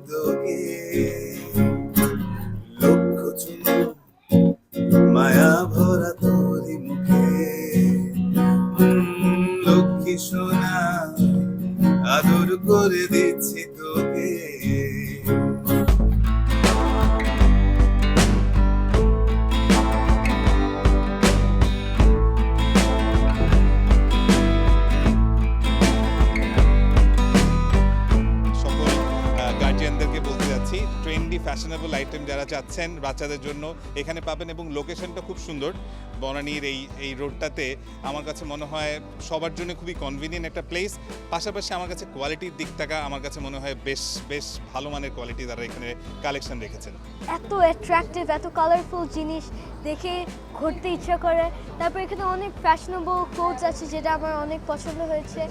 তোকে লক্ষ চুমু মায়া ভরা তোরি মুখে লক্ষ্মী সোনা আদর করে দিচ্ছি তোকে সকল গার্জিয়ানদেরকে বলতে যাচ্ছি ট্রেন্ডি ফ্যাশনেবল আইটেম যারা চাচ্ছেন বাচ্চাদের জন্য এখানে পাবেন এবং লোকেশনটা খুব সুন্দর বনানীর এই রোডটাতে আমার কাছে মনে হয় সবার জন্য খুবই কনভিনিয়েন্ট একটা প্লেস পাশাপাশি আমার কাছে কোয়ালিটির দিকটা আমার কাছে মনে হয় বেশ বেশ ভালো মানের কোয়ালিটি তারা এখানে কালেকশন রেখেছেন এত অ্যাট্রাকটিভ এত কালারফুল জিনিস দেখে ঘুরতে ইচ্ছা করে তারপর এখানে অনেক ফ্যাশনেবল ক্লোথস আছে যেটা আমার অনেক পছন্দ হয়েছে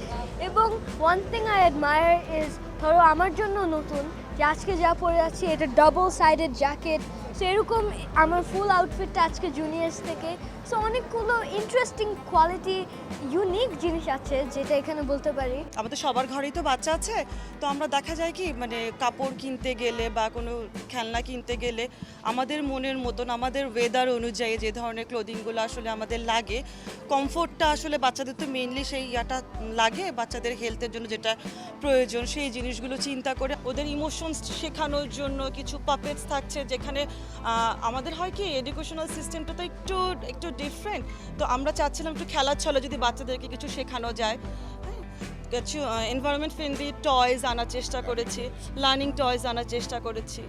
এবং one thing I admire is ধরো আমার জন্য নতুন যে আজকে যা পরে আছি এটা ডাবল সাইডেড জ্যাকেট সো এরকম আমার ফুল আউটফিটটা আজকে জুনিয়ার্স থেকে সো অনেকগুলো ইন্টারেস্টিং কোয়ালিটি ইউনিক জিনিস আছে যেটা এখানে বলতে পারি আমাদের সবার ঘরেই তো বাচ্চা আছে তো আমরা দেখা যায় কি মানে কাপড় কিনতে গেলে বা কোনো খেলনা কিনতে গেলে আমাদের মনের মতন আমাদের ওয়েদার অনুযায়ী যে ধরনের ক্লোদিংগুলো আসলে আমাদের লাগে কমফোর্টটা আসলে বাচ্চাদের তো মেইনলি সেই ইয়াটা লাগে বাচ্চাদের হেলথের জন্য যেটা প্রয়োজন সেই জিনিসগুলো চিন্তা করে ওদের ইমোশনস শেখানোর জন্য কিছু পাপেটস থাকছে যেখানে আমাদের হয় কি এডুকেশনাল সিস্টেমটা তো একটু একটু ডিফারেন্ট তো আমরা চাচ্ছিলাম একটু খেলার ছলে যদি বাচ্চাদেরকে কিছু শেখানো যায় কিছু এনভায়রনমেন্ট ফ্রেন্ডলি টয়েস আনার চেষ্টা করেছি লার্নিং টয়েস আনার চেষ্টা করেছি